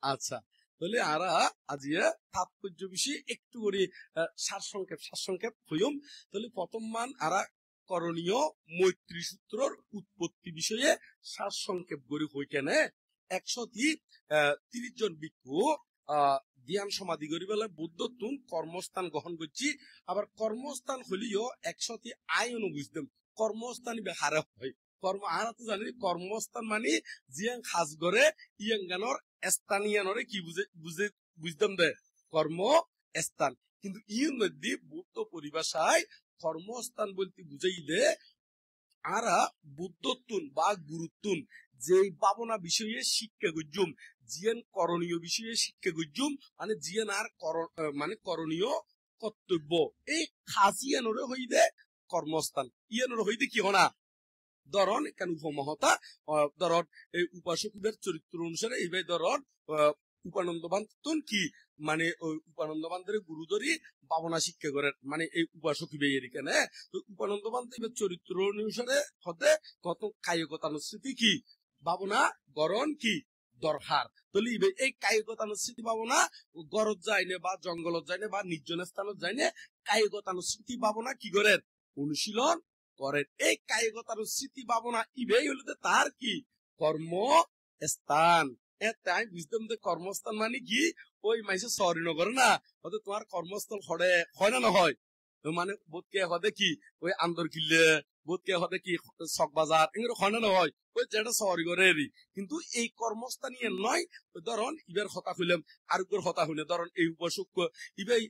আচ্ছা, তাহলে আরা আজিয়া তাৎপর্য বিষয়ে একটু করে সারসংক্ষেপ হইম। তাহলে প্রথম মান আরা করণীয় মৈত্রী সূত্রর উৎপত্তি বিষয়ে সারসংক্ষেপ করে হই কেনে 130 জন ভিক্ষু ধ্যান সমাধি করি বেলা বুদ্ধত্বন কর্মস্থান গ্রহণ করছি। আবার কর্মস্থান হলিও 100 আইন বুঝতাম কর্মস্থান হারে হয় কর্ম আর তো জানি কর্মস্থান মানে জিয়াং খাস করে ইয়াঙ্গানোর স্থানীয়রে কি বুঝতাম দে কর্ম স্থান। কিন্তু ইর মধ্যে বুদ্ধ পরিভাষায় কর্মস্থান বলতে বুঝাই দে আরা বুদ্ধত্বন বা গুরুত্বন যে ভাবনা বিষয়ে শিক্ষা গুজুম জিয়ান করণীয় বিষয়ে শিক্ষা গুজুম মানে জিয়ান আর মানে করণীয় কর্তব্য এই খাসিয়ানোরে হইদে কর্মস্থান ইয়ানোরে হইদে কি হনা ধরন কেন উপমহতা ধরন এই উপাসকদের চরিত্র অনুসারে এইভাবে ধরন উপানন্দ বান্ধন কি মানে ওই উপানন্দ বান্ধের গুরুদরি ভাবনা শিক্ষা করেন মানে এই উপাসক কেনে তো উপানন্দ বান্ধ এবার চরিত্র অনুসারে হতে কত কায়িকতানুস্মৃতি কি ভাবনা গরণ কি দরকার তাহলে এই কায়িকতানুস্মৃতি ভাবনা গরজ যায়নে বা জঙ্গলত যায়নে বা নির্জন স্থানত যায়নে কায়িকতানুস্মৃতি ভাবনা কি করেন অনুশীলন করেন। এই কায়িকতানুস্মৃতি ভাবনা ইবেই হলো তার কি কর্ম স্থান। তাই বুঝতাম যে কর্মস্থান মানে কি ওই মাইসে সরি নগরে না হয়তো তোমার কর্মস্থল হয় না নহয় মানে বোধকে হদে কি ওই আন্দর কিল্লে বোধকে হদে কি চক বাজার এগুলো হয় না নহয় ওই যেটা সরি করে কিন্তু এই কর্মস্থান ইয়ে নয় ধরন ইবার হতা হইলাম আর হতা হইলে ধরন এই উপাসক ইবাই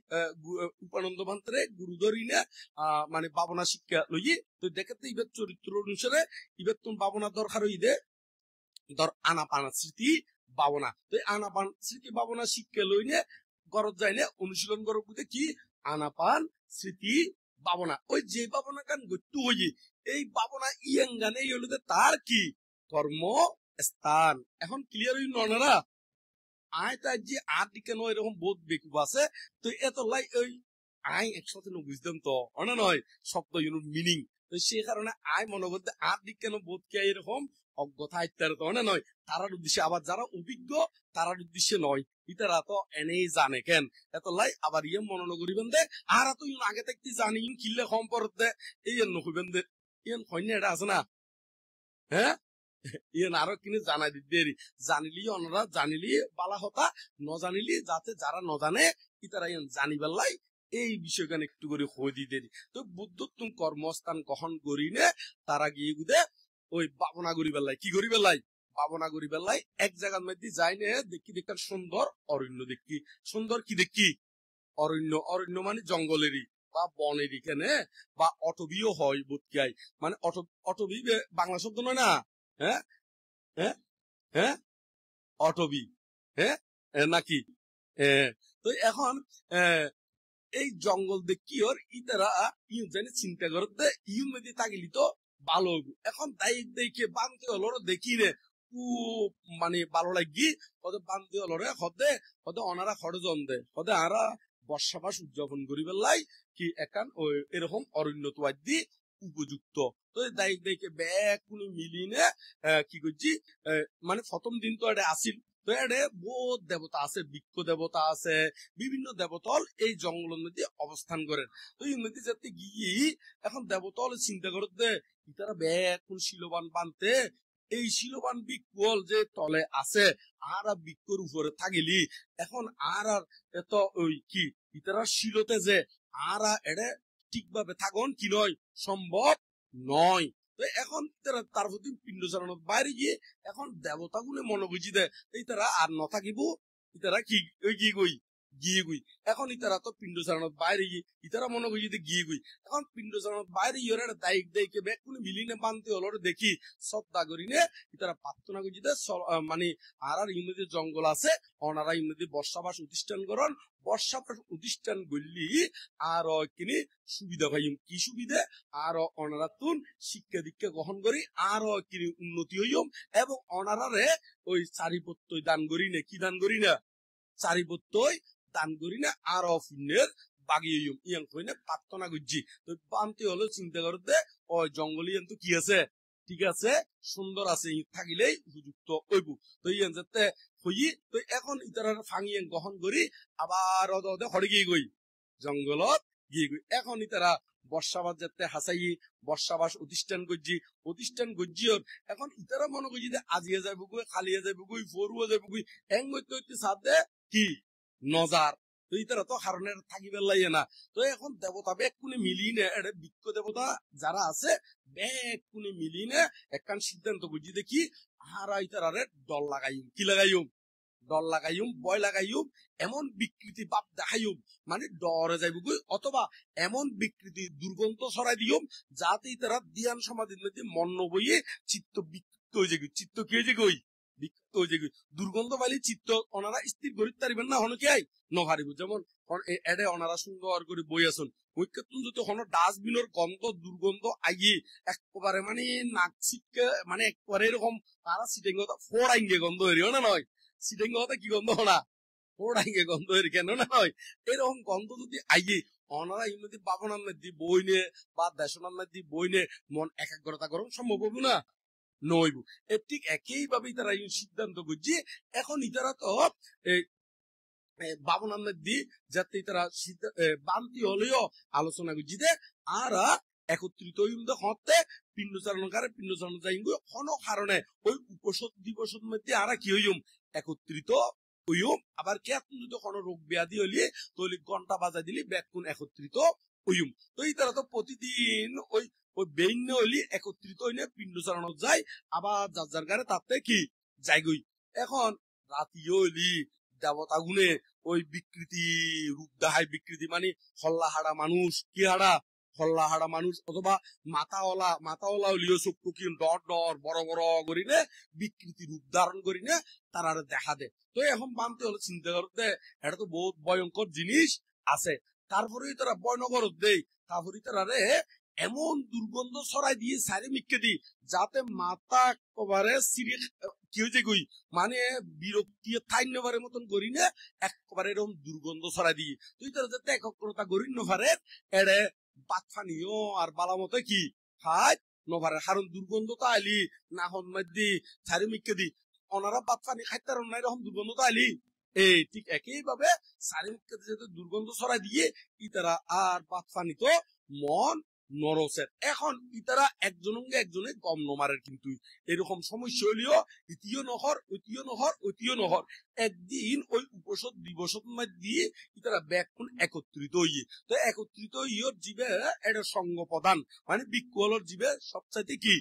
উপানন্দ ভান্তরে গুরুদরি না মানে ভাবনা শিক্ষা লইয়ে তো দেখতে ইবার চরিত্র অনুসারে ইবার তুমি ভাবনা দরকার হই দে ধর আনাপানা স্মৃতি ভাবনা তো আনাপান স্মৃতি ভাবনা শিক্ষা লইনে গরজ যাইলে অনুশীলন করব কি আনাপান স্মৃতি ভাবনা ওই যে ভাবনা গান গত্যু হই এই ভাবনা ইয়াং গানে হলো তার কি কর্ম স্থান। এখন ক্লিয়ার হই ননারা আয় তাই যে আর দিকে নয় এরকম বোধ বেকু আছে তো এত লাই ওই আই একসাথে বুঝতাম তো অনা নয় শব্দ মিনিং তো সেই কারণে আয় মনে করতে আর দিক কেন বোধ কে এরকম অজ্ঞতা ইত্যাদি তো অনে নয় তারার উদ্দেশ্যে আবার যারা অভিজ্ঞ তারার উদ্দেশ্যে নয় ইতারা তো এনেই জানে কেন এত লাই আবার ইয়ে মনে করিবেন দে আর তো আগে থাকতে জানি কিনলে কম পড়তে এই নকইবেন দে ইয়েন হইনি এটা আছে না হ্যাঁ ইয়েন আরো কিনে জানাই দিতে জানিলি অনরা জানিলি বালা হতা নজানিলি যাতে যারা নজানে ইতারা ইয়েন জানিবার লাই এই বিষয়খানে একটু করে হয়ে দিতে তো বুদ্ধত্ব কর্মস্থান গ্রহণ করি নে তারা গিয়ে গুদে ওই ভাবনা করি বেলায় কি করি বেলায় ভাবনা করি বেলায় এক জায়গার মধ্যে যাই নে দেখি দেখার সুন্দর অরণ্য দেখি সুন্দর কি দেখি অরণ্য মানে জঙ্গলেরই বা বনেরই কেনে বা অটবিও হয় বোধকাই মানে অটবি বাংলা শব্দ নয় না হ্যাঁ হ্যাঁ হ্যাঁ অটবি হ্যাঁ নাকি তো এখন এই জঙ্গল দেখি ওর ইতারা ইউ জানি চিন্তা করতে ইউ মেদি তাগিলি তো ভালো হইব এখন দেখে বানতে হলো দেখি রে মানে ভালো লাগি ওদের বানতে হলো রে হদে অনারা খরজন দে হদে আরা বর্ষা মাস উদযাপন করি বেলাই কি একান ওই এরকম অরণ্য তোয়াদি উপযুক্ত তো দেখে ব্যাগ কোনো মিলিনে কি করছি মানে প্রথম দিন তো এটা আসিল তো এটা বহুত দেবতা আছে বৃক্ষ দেবতা আছে বিভিন্ন দেবতল এই জঙ্গলের মধ্যে অবস্থান করেন তো এই মধ্যে যাতে গিয়ে এখন দেবতল চিন্তা করতে তারা ব্যাগ কোন শিলবান বানতে এই শিলবান বৃক্ষল যে তলে আছে আর বৃক্ষর উপরে থাকিলি এখন আর এত ওই কি ইতারা শিলতে যে আর এটা ঠিকভাবে থাকুন কি নয় সম্ভব নয় তো এখন তার প্রতি পিণ্ড চালানোর বাইরে গিয়ে এখন দেবতা গুলো মনে বুঝি দেয় এই তারা আর নথাকিব ইতারা কি গিয়ে গুই এখন ইতারা তো পিণ্ড চালানোর বাইরে গিয়ে ইতারা মনে বুঝি গিয়ে গুই এখন পিণ্ড চালানোর বাইরে গিয়ে দায়িক দায়িকে ব্যাগ কোনো মিলিনে বানতে হলো দেখি শ্রদ্ধা করি নে ইতারা প্রার্থনা করছি মানে আর ইউনিটি জঙ্গল আছে ওনারা ইউনিটি বর্ষাবাস প্রতিষ্ঠান করেন বর্ষাবাস প্রতিষ্ঠান করলি আর কিনি সুবিধা পাই কি সুবিধা আর ওনারা তুন শিক্ষা দীক্ষা গ্রহণ করি আর কিনি উন্নতি হইম এবং ওনারারে ওই চারিপত্তই দান করি না কি দান করি না চারিপত্তই দান করি না আর পুণ্যের বাগিয়ে ইয়াং কই না প্রার্থনা করছি তো বানতে হলো চিন্তা করতে ওই জঙ্গলি তো কি আছে ঠিক আছে সুন্দর আছে থাকিলেই উপযুক্ত হইব তো ইয়ান যাতে হই তো এখন ইতারার ফাঙিয়ে গ্রহণ করি আবার অদে হরে গিয়ে গই জঙ্গলত গিয়ে গই এখন ইতারা বর্ষাবাস যাতে হাসাই বর্ষাবাস প্রতিষ্ঠান গজ্জিওর এখন ইতারা মনে করি যে আজিয়ে যাবো গই খালিয়ে যাবো গই ফরুয়া যাবো গই এং হইতে হইতে সাথে কি নজার তো ইতারা তো হারনের থাকিবার লাগে না তো এখন দেবতা বেগ কোনে মিলিনে এটা বিক্ষ দেবতা যারা আছে বেগ কোনে মিলিনে একখান সিদ্ধান্ত বুঝি দেখি হারা ইতারারে ডল লাগাইম কি লাগাইম ডর লাগাইম ভয় লাগাইম এমন বিকৃতি বাপ দেখাইম মানে ডরে যাইব অথবা এমন বিকৃতি দুর্গন্ধ ছড়াই দিম যাতে তারা ধ্যান সমাধির মধ্যে মন বইয়ে চিত্ত বিকৃত হয়ে যাবে চিত্ত কি হয়ে যাবে বিকৃত হয়ে যাবে দুর্গন্ধ পাইলে চিত্ত ওনারা স্থির করিতে পারিবেন না হন কি আই নহারিব যেমন এডে ওনারা সুন্দর করে বই আসুন ঐক্যতুন যদি হন ডাস্টবিনের গন্ধ দুর্গন্ধ আইয়ে একবারে মানে নাক ছিটকে মানে একবারে এরকম তারা সিটেঙ্গ ফোড়াইঙ্গে গন্ধ হইরিও না নয় সিটেঙ্গ হতে কি গন্ধ না ফোড়াইঙ্গে গন্ধ হইরি কেন না নয় এরকম গন্ধ যদি আইয়ে ওনারা ইমতি বাবনার মধ্যে বই নে বা দেশনার মধ্যে বই নে মন একাগ্রতা করুন সম্ভব হবো না নইব ঠিক একইভাবেই তারা সিদ্ধান্ত করছে এখন ইতারা তো বাবনার মধ্যে যাতে তারা বান্তি হলেও আলোচনা করছি যে আর একত্রিত হতে পিণ্ডচারণ যাই কোনো কারণে ওই উপসদ দিবসের মধ্যে আর কি হইম একত্রিত হইম আবার কে যদি কোনো রোগ ব্যাধি হইলে তাহলে ঘন্টা বাজাই দিলে ব্যাকুন একত্রিত হইম তো এই তারা তো প্রতিদিন ওই বেইন্য হইলে একত্রিত হইলে পিণ্ডচারণ যায় আবার যার যার গারে তাতে কি যাইগই এখন রাতি হইলি দেবতা গুণে ওই বিকৃতি রূপ দেখায় বিকৃতি মানে হল্লা হাড়া মানুষ কি হাড়া হল্লা হাড়া মানুষ অথবা মাথাওয়ালা হলিও চক্ষু কি ডর ডর বড় বড় করি নে বিকৃতি রূপ ধারণ করি নে তারা দেখা দে তো এখন বানতে হলে চিন্তা করতে এটা তো বহুত ভয়ঙ্কর জিনিস আছে তারপরেই তারা বয়নগর দেই তারপরে তারা রে এমন দুর্গন্ধ ছড়াই দিয়ে সারি মিক্কে দি যাতে মাথা একেবারে সিরিয়াস কি হয়েছে কই মানে বিরক্তি থাই নেবারের মতন করি না একবারে এরকম দুর্গন্ধ ছড়াই দিয়ে তুই তারা যাতে একগ্রতা করি নভারে এড়ে বাতফানিও আর বালা মতো কি খাই নভারে কারণ দুর্গন্ধ তো আইলি না হন মধ্যে সারি মিক্কে দি ওনারা বাতফানি খাইতার না এরকম দুর্গন্ধ তো আইলি এই ঠিক একইভাবে সারি মিক্কে যাতে দুর্গন্ধ ছড়াই দিয়ে ইতারা আর বাতফানি তো মন নরসের এখন ইতারা একজনে গম নমারের কিন্তু এরকম সমস্যা হইলেও ঐতিহ্য নহর একদিন ওই উপসদ দিবসের মধ্যে ইতারা ব্যাকুন একত্রিত হইয়ে তো একত্রিত ইয়র জীবে এটা সঙ্গ প্রদান মানে বিক্ষোহর জীবে সবচাইতে কি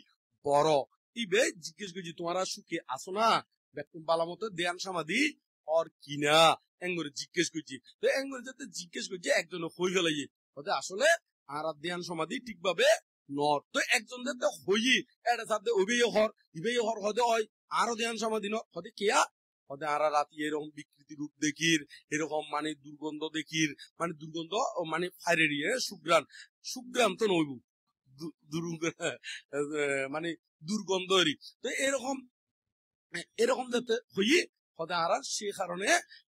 বড় ইবে জিজ্ঞেস করছি তোমারা সুখে আসো না ব্যাকুন বালামতো ধ্যান সমাধি আর কিনা এঙ্গরে জিজ্ঞেস করছি তো এঙ্গরে যাতে জিজ্ঞেস করছি একজন হই গেলাইয়ে আসলে আর ধ্যান সমাধি ঠিকভাবে নট তো একজন যাতে হই এটা সাথে ইবেই হর হদে হয় আরো ধ্যান সমাধি ন হদে কেয়া হদে আর রাতি এরকম বিকৃতি রূপ দেখির এরকম মানে দুর্গন্ধ দেখির মানে দুর্গন্ধ মানে ফাইরেরিয়ে সুগ্রাম তো নইব মানে দুর্গন্ধ তো এরকম যাতে হই হদে আর সে কারণে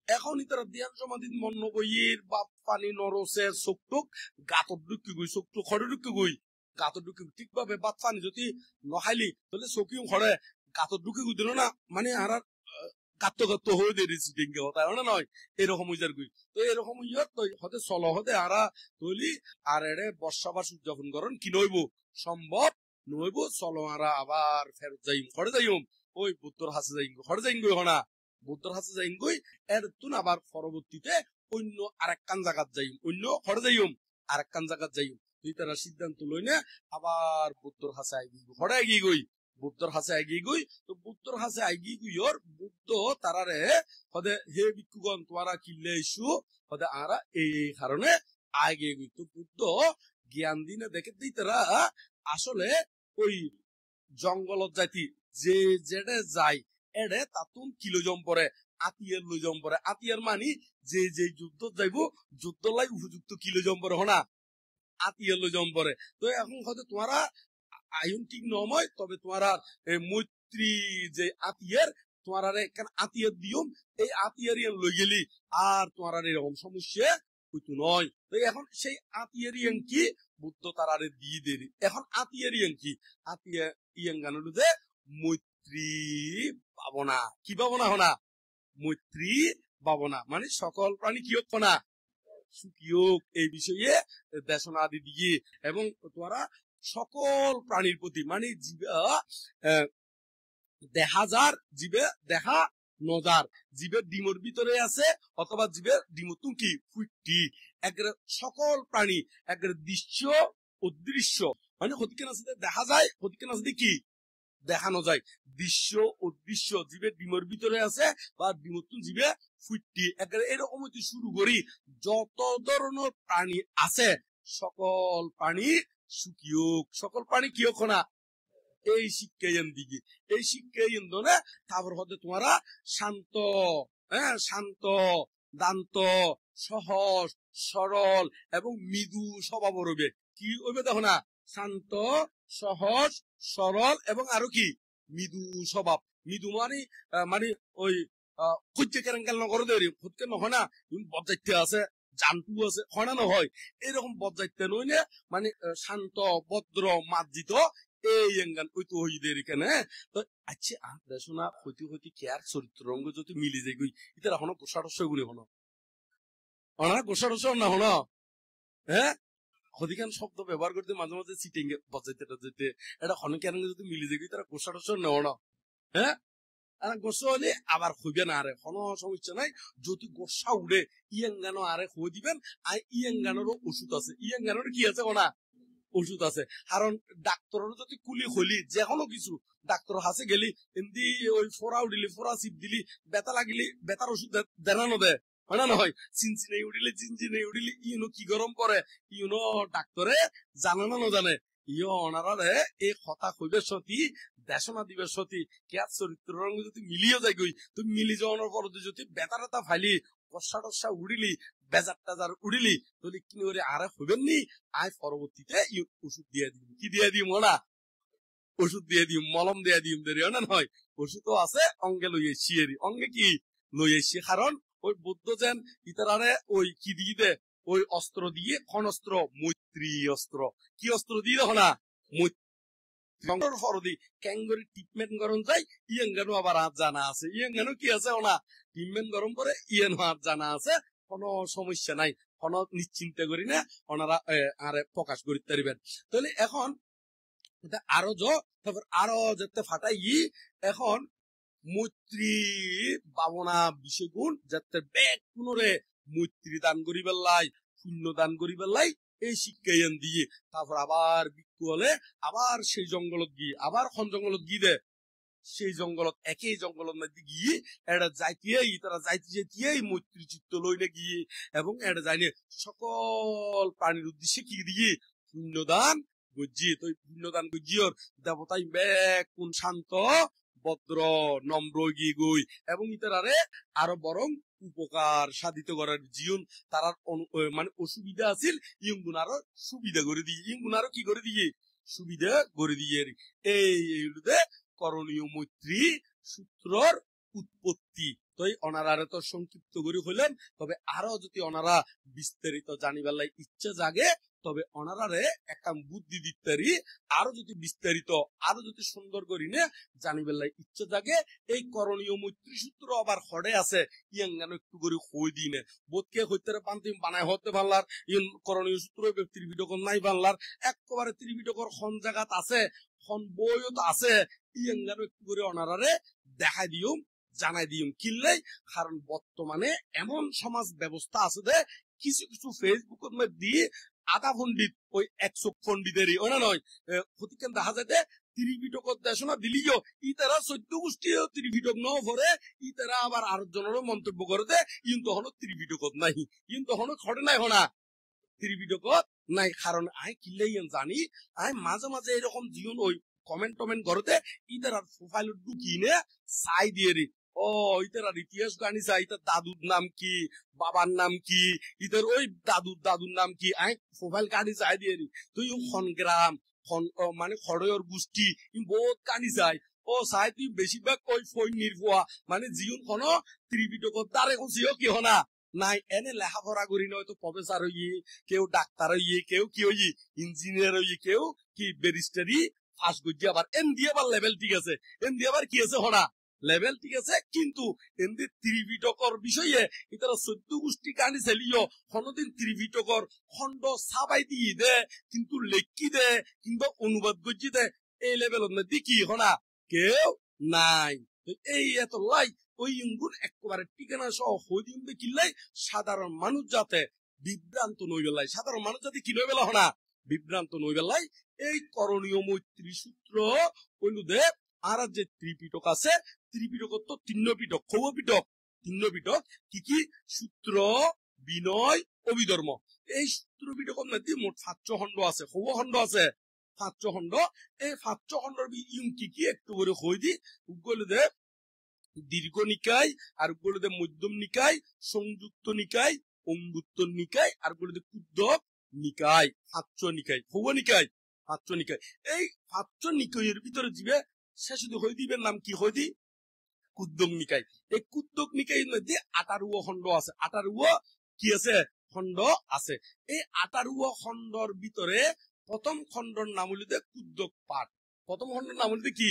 এখন ইতারা ধ্যান সমাধি মন বইয়ের বাপ পানি নরসের চোখটুক গাতর ঢুকি গই চোখটুক খড়ে ঢুকি গই গাতর ঢুকি ঠিকভাবে বাপ পানি যদি নখাইলি তাহলে চকিও খড়ে গাতর ঢুকি গই দিল না মানে আর গাত্ত হয়ে দিয়েছি ডেঙ্গে হতা না নয় এরকম উজার গই তো এরকম উজার তো হতে চলো হতে আরা তৈলি আর এড়ে বর্ষাবাস উদযাপন করেন কি নইব সম্ভব নইব চলো আরা আবার ফেরত যাইম খড়ে যাইম ওই বুদ্ধর হাসে যাইম খড়ে যাইম গই হনা বুদ্ধর হাসে যাইম গই এর তুন আবার পরবর্তীতে অন্য আরেকখান জায়গাত যাইম অন্য খড়ে যাইম আরেকখান জায়গাত যাইম তুই তারা সিদ্ধান্ত লই না আবার বুদ্ধর হাসে আগি খড়ে আগি গই বুদ্ধর হাসে আগি গই তো বুদ্ধর হাসে আগি গইর বুদ্ধ তারারে হদে হে ভিক্ষুগণ তোমরা কিল্লে ইস্যু হদে আরা এই কারণে আগে গই তো বুদ্ধ জ্ঞান দিনে দেখে দিই তারা আসলে ওই জঙ্গলত যাইতি যে যেটা যায় এডে তাতুন কিলোজম পরে আতিয়ার লইজম পরে আতিয়ার মানি যে যুদ্ধ যাইব যুদ্ধ লাই উপযুক্ত কিলোজম পরে হনা আতিয়ার লইজম পরে তো এখন হয়তো তোমারা আইন ঠিক নয় তবে তোমারা মৈত্রী যে আতিয়ার তোমারা এখানে আতিয়ার দিয়ম এই আতিয়ার লই গেলি আর তোমারা এরকম সমস্যা হইতো নয় তো এখন সেই আতিয়ার কি বুদ্ধ তারারে দিয়ে দেরি এখন আতিয়ার কি আতিয়া ইয়াং গান যে মৈত্রী পাবনা কি পাবনা হনা মৈত্রী ভাবনা মানে সকল প্রাণী কি হোক না সুখী হোক এই বিষয়ে দেশনা আদি দিয়ে এবং তোরা সকল প্রাণীর প্রতি মানে দেখা যার জীবে দেখা নজার জীবের ডিমর ভিতরে আছে অথবা জীবের ডিম কি ফুটি একবারে সকল প্রাণী একবারে দৃশ্য অদৃশ্য মানে হতিকেন আছে দেখা যায় হতিকেন আছে কি দেখানো যায় দৃশ্য অদৃশ্য জীবের ডিমের ভিতরে আছে বা ডিমতুন জীবে ফুটি একবারে এরকম হইতে শুরু করি যত ধরনের প্রাণী আছে সকল প্রাণী সুখী হোক সকল প্রাণী কি হোক না এই শিক্ষায়ন দিকে এই শিক্ষায়ন ধরে তারপর হতে তোমরা শান্ত শান্ত দান্ত সহজ সরল এবং মৃদু স্বভাব রবে কি হইবে দেখো না শান্ত সহজ সরল এবং আরো কি মৃদু স্বভাব মৃদু মানে মানে ওই খুঁজছে কেরেঙ্কাল নগর দেরি খুঁজতে নহয় না বদজাইতে আছে জানটু আছে হয় না নহয় এরকম বদজাইতে নই না মানে শান্ত ভদ্র মার্জিত এই এঙ্গান ওই তো হইদের এখানে তো আচ্ছা আমরা শোনা হইতে হইতে কেয়ার চরিত্র রঙ্গ যদি মিলি যায় গই এটা এখনো গোসারস্য গুলি হনো অনা গোসারস্য না হনো হ্যাঁ অধিকাংশ শব্দ ব্যবহার করতে মাঝে মাঝে সিটিং বজাইতে যেতে এটা অনেক যদি মিলি যায় তারা গোসারস্য নেও না হ্যাঁ গোসা হলে আবার হইবে না আরে কোনো সমস্যা নাই যদি গোসা উড়ে ইয়েঙ্গানো আরে হয়ে দিবেন আর ইয়েঙ্গানোরও ওষুধ আছে ইয়েঙ্গানোর কি আছে ওনা ওষুধ আছে কারণ ডাক্তারের যদি কুলি হলি যে কোনো কিছু ডাক্তার হাসে গেলি এমনি ওই ফোড়া উঠিলি ফোড়া চিপ দিলি বেতা লাগিলি বেতার ওষুধ দেনানো দেয় হয় না নহয় চিনচিনে উঠিলে চিনচিনে উঠিলি ইউনো কি গরম করে ইউনো ডাক্তারে জানে না জানে ইয় অনারে এই কথা কইবে সতী দেশনা দিবে সতী কেয়ার চরিত্র রঙ যদি মিলিয়ে যায় গই তুমি মিলি যাওয়ানোর পর যদি বেতা টেতা ফাইলি কষা টসা উড়িলি বেজার টাজার উড়িলি তাহলে কি করে আরে হইবেন নি আয় পরবর্তীতে ওষুধ দিয়ে দিম কি দিয়ে দিম ওরা ওষুধ দিয়ে দিম মলম দিয়ে দিম দেরি না নয় ওষুধও আছে অঙ্গে লই এসি অঙ্গে কি লই এসি কারণ ওই বৌদ্ধ যেন ইতারারে ওই কি দিয়ে ওই অস্ত্র দিয়ে ক্ষণস্ত্র মৈত্রী অস্ত্র কি অস্ত্র দিয়ে দেখো না ফরদি ক্যাঙ্গরি ট্রিটমেন্ট গরম যায় ইয়েঙ্গানো আবার হাত জানা আছে ইয়েঙ্গানো কি আছে ওনা ট্রিটমেন্ট গরম করে ইয়েন হাত জানা আছে কোনো সমস্যা নাই কোনো নিশ্চিন্তা করি না ওনারা আরে প্রকাশ করিতে পারিবেন তাহলে এখন আরো তারপর আরো যেতে ফাটাই এখন মৈত্রী ভাবনা বিষয়গুণ যাতে ব্যাগ পুনরে মৈত্রী দান করি বেলাই শূন্য দান করি বেলাই এই শিক্ষায়ন দিয়ে তারপর আবার বিক্ষু হলে আবার সেই জঙ্গলত গিয়ে আবার খন জঙ্গলত গিয়ে দে সেই জঙ্গলত একই জঙ্গলত মধ্যে গিয়ে এটা যাইতেই তারা যাইতে যেতেই মৈত্রী চিত্ত লইলে গিয়ে এবং এটা যাইনে সকল প্রাণীর উদ্দেশ্যে কি দিয়ে পুণ্যদান গজ্জি তো পুণ্যদান গজ্জিওর দেবতাই ব্যাগ কোন শান্ত ভদ্র নম্র গিয়ে গই এবং ইতারারে আরো বরং উপকার সাধিত করার জীবন তার মানে অসুবিধা আছিল ইয়ুন আরো সুবিধা করে দিয়ে ইয়ুন আরো কি করে দিয়ে সুবিধা করে দিয়ে এই করণীয় মৈত্রী সূত্রর উৎপত্তি তো অনারা তো সংক্ষিপ্ত করে হইলেন তবে আরো যদি ওনারা বিস্তারিত জানিবার ইচ্ছা জাগে তবে ওনারারে একটা বুদ্ধি দিতে আরো যদি বিস্তারিত আরো যদি সুন্দর করি না জানিবার ইচ্ছা জাগে এই করণীয় মৈত্রী সূত্র আবার হড়ে আছে ইয়াঙ্গানো একটু করে হই দিই না বোধকে হইতে পান্তি বানায় হতে পারলার ইন করণীয় সূত্র ত্রিপিটকর নাই পারলার একেবারে ত্রিপিটকর খন জায়গাত আছে খন বইও তো আছে ইয়াঙ্গানো একটু করে ওনারারে দেখাই দিও জানাই দিম কিনলেই কারণ বর্তমানে এমন সমাজ ব্যবস্থা আছে যে কিছু কিছু ফেসবুকের মধ্যে আধা পণ্ডিত ওই 100 পণ্ডিতেরই ওনা নয় প্রতিক্ষণ দেখা যায় ত্রিপিটকর দেশনা দিলিও ইতারা 14 গোষ্ঠী ত্রিপিটক ন ভরে ইতারা আবার আর জনেরও মন্তব্য করে দে ইন তখনও ত্রিপিটকত নাই ইন তখনও খড়ে নাই হনা ত্রিপিটকত নাই কারণ আই কিনলেই জানি আই মাঝে মাঝে এরকম জীবন ওই কমেন্ট টমেন্ট করতে ইতারা প্রোফাইল ঢুকিয়ে চাই দিয়ে ও ইতার ইতিহাস গানি চাই ইতার দাদুর নাম কি বাবার নাম কি ইতার ওই দাদুর নাম কি আই প্রোফাইল কানি চাই দিয়ে তুই গ্রাম মানে খড়য়র গোষ্ঠী বহুত কানি চাই ও চাই তুই বেশিরভাগ ওই ফৈন নির্ভয়া মানে জীবন কোন ত্রিপিটকর তারে খুশিও কি হনা নাই এনে লেখাপড়া করি নয় তো প্রফেসর হইয়ে কেউ ডাক্তার হইয়ে কেউ কি হইয়ে ইঞ্জিনিয়ার হইয়ে কেউ কি ব্যারিস্টারি ফাঁস করছি আবার এন দিয়ে আবার লেভেল ঠিক আছে এন দিয়ে আবার কি আছে হনা লেভেল ঠিক আছে কিন্তু এমনি ত্রিপিটকর বিষয়ে ইতারা 14 গোষ্ঠী কানি চালিও কোনদিন ত্রিপিটকর খণ্ড সাবাই দিয়ে দে কিন্তু লেখি দে কিংবা অনুবাদ করছি দে এই লেভেলের মধ্যে কি হনা কেউ নাই। এই এত লাই ওই ইঙ্গুন একেবারে ঠিকানা সহ হইদিন কিল্লাই সাধারণ মানুষ যাতে বিভ্রান্ত নই বেলায়, সাধারণ মানুষ যাতে কি নই বেলা হনা বিভ্রান্ত নই বেলায় এই করণীয় মৈত্রী সূত্র হইলুদে আর যে ত্রিপিটক আছে ত্রিপিটক তো তিন্ন পিটক খৌ পিটক তিন্ন পিটক কি কি সূত্র বিনয় অভিধর্ম এই সূত্র পিটকের মধ্যে মোট 5 খণ্ড আছে, খৌ খণ্ড আছে 5 খণ্ড। এই 5 খণ্ডের ইউম কি কি একটু করে হই দি উগলুদে দীর্ঘ নিকায় আর উগলুদে মধ্যম নিকায়, সংযুক্ত নিকায়, অঙ্গুত্তর নিকায় আর উগলুদে কুদ্দক নিকায়, 5 নিকায় খৌ নিকায় 5 নিকায়। এই 5 নিকায়ের ভিতরে দিবে শেষ হই দিবেন নাম কি হই দি কুদ্দক নিকায়। এই কুদ্দক নিকায়ের মধ্যে 18 খণ্ড আছে, 18 কি আছে খণ্ড আছে। এই 18 খণ্ডর ভিতরে প্রথম খণ্ডর নাম হইলে কুদ্দক পাঠ, প্রথম খণ্ডর নাম হইলে কি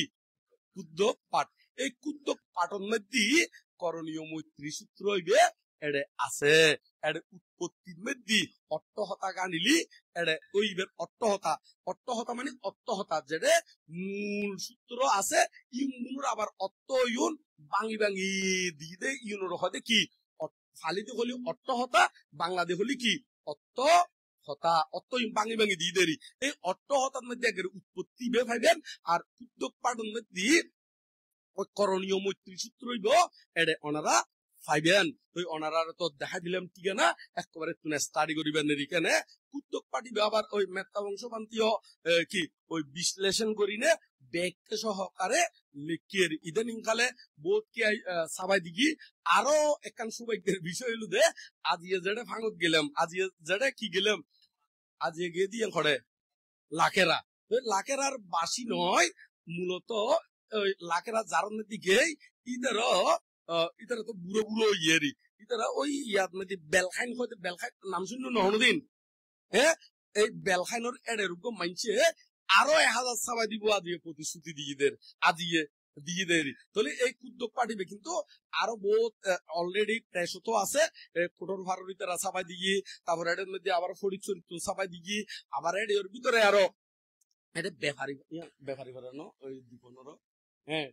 কুদ্দক পাঠ। এই কুদ্দক পাঠের মধ্যে করণীয় মৈত্রী সূত্র হইবে এডে আছে, এডে উৎপত্তির মধ্যে অট্টহতা গানিলি এডে ওইবের অট্টহতা, অট্টহতা মানে অট্টহতা যেডে মূল সূত্র আছে ইউনুর আবার অট্ট ইউন বাঙি বাঙি দিয়ে দে ইউনুর হতে কি ফালিতে হলি অট্টহতা, বাংলাদেশ হলি কি অট্ট হতা, অট্ট বাঙি বাঙি দিয়ে দেরি। এই অট্টহতার মধ্যে একের উৎপত্তি বে ভাইবেন আর কুদ্দক পাঠের মধ্যে ওই করণীয় মৈত্রী সূত্র হইব এডে ওনারা ফাইবেন। ওই ওনারা তো দেখা দিলাম ঠিক না একেবারে তুমি স্টাডি করিবেন এখানে কুদ্দক পাঠিবে আবার ওই মেত্তা বংশপান্তীয় কি ওই বিশ্লেষণ করিনে ব্যাখ্যা সহকারে লিখিয়ে ইদানিং কালে বোধ কি সাবাই দিগি আরো একান সৌভাগ্যের বিষয় হইল দে আজিয়ে যেটা ভাঙত গেলাম, আজিয়ে যেটা কি গেলাম আজিয়ে গিয়ে দিয়ে খড়ে লাখেরা, লাখেরার বাসি নয় মূলত ওই লাখেরা জারনের দিকে ইতারা তো বুড়ো বুড়ো ইয়েরি ইতারা ওই ইয়াদ মধ্যে বেলখাইন হয়তো বেলখাইন নাম শুনলো নহদিন হ্যাঁ এই বেলখাইনের এডের উপর মানছে আরো 1000 সাবাই দিব আজিয়ে প্রতিশ্রুতি আজিয়ে দিয়ে দেরি। তাহলে এই কুদ্দক পাঠিবে কিন্তু আরো বহুত অলরেডি প্রেসও আছে কোটর ভারত তারা সাবাই দিয়ে তারপর এডের মধ্যে আবার ফরিদ চরিত্র সাবাই দিয়ে আবার এর ভিতরে আরো এটা ব্যাপারী ব্যাপারী বাড়ানো ওই দীপনেরও হ্যাঁ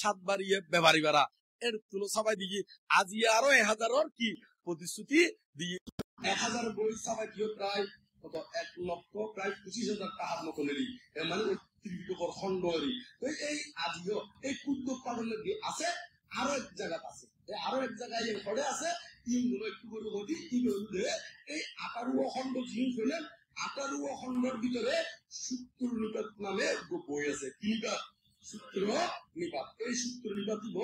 7 বার ব্যাপারী বাড়া এর তুলো সাবাই দিয়ে আজি আরো 1000 কি প্রতিশ্রুতি দিয়ে 1000 বই সাবাই দিয়ে প্রায় কত 1 লক্ষ প্রায় 25,000 টাকার মতো নেই মানে ত্রিপিটকর খণ্ড এই আজিও এই কুদ্দক পাঠের মধ্যে আছে আরো এক জায়গা আছে, আরো এক জায়গায় ঘরে আছে ইউগুলো একটু করে বলি এই 18 খণ্ড জিনিস হলেন 18 খণ্ডের ভিতরে সূত্র নিপাত নামে বই আছে। কি নিপাত? সূত্র নিপাত। এই সূত্র নিপাত দিব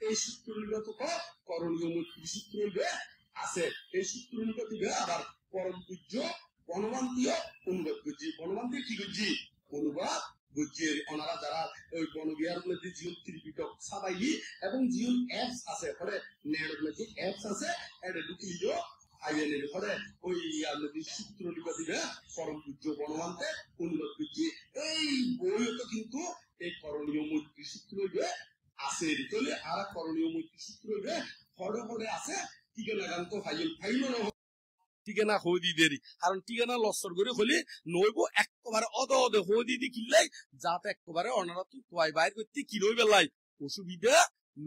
এই সূত্র নিপাত করণীয় মৈত্রী সূত্র আছে। এই সূত্র নিপাত দিবে আবার পরম পূজ্য বনবান্তীয় অনুবাদ করছি, বনবান্তীয় কি করছি অনুবাদ করছি। ওনারা যারা ওই বনবিহার মধ্যে জিও ত্রিপিটক সাবাইলি এবং জিও অ্যাপস আছে পরে নেট মধ্যে অ্যাপস আছে এটা ঢুকিয়ে আইএনএর পরে ওই নদীর সূত্র লিপা দিবে পরম পূজ্য বনবান্তে অনুবাদ করছি। এই বইও কিন্তু এই করণীয় মৈত্রী সূত্র আছে তাহলে আর করণীয় মৈত্রী সূত্র হরে হরে আছে ঠিকানা গান তো ফাইল ঠিকানা হই দি দেরি কারণ ঠিকানা লস্কর করে হলে নইব একেবারে অদ অদে হই দি কিনলাই যাতে একেবারে অনারা তুই তোয়াই বাইর করতে কি রই বেলাই অসুবিধা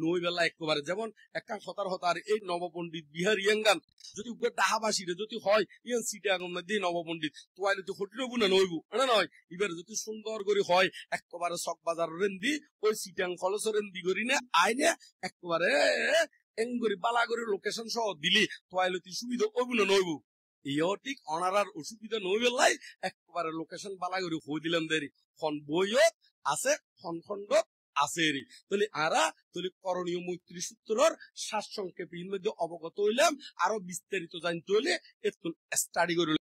নই বেলা একেবারে যেমন একটা হতার হতার এই নবপণ্ডিত বিহার ইয়াঙ্গান যদি ডাহাবাসীরে যদি হয় ইয়ান সিটে আগুন দিয়ে নবপণ্ডিত তোয়াইলে তো হটি নবু না নইবু না নয় এবার যদি সুন্দর করে হয় একেবারে চক বাজার রেন্দি ওই সিটাং খলস রেন্দি করি না আইনে একেবারে এঙ্গরি বালাগরি লোকেশন সহ দিলি তোয়াইলে তুই সুবিধা হবু না নইবু ইও ঠিক অনারার অসুবিধা নই বেলাই একেবারে লোকেশন বালাগরি হই দিলাম দেরি খন বইও আছে খন খণ্ড আছে তাহলে আরা তাহলে করণীয় মৈত্রী সূত্রর সারসংক্ষেপের মধ্যে অবগত হইলাম। আরো বিস্তারিত জানতে হলে একটু স্টাডি করে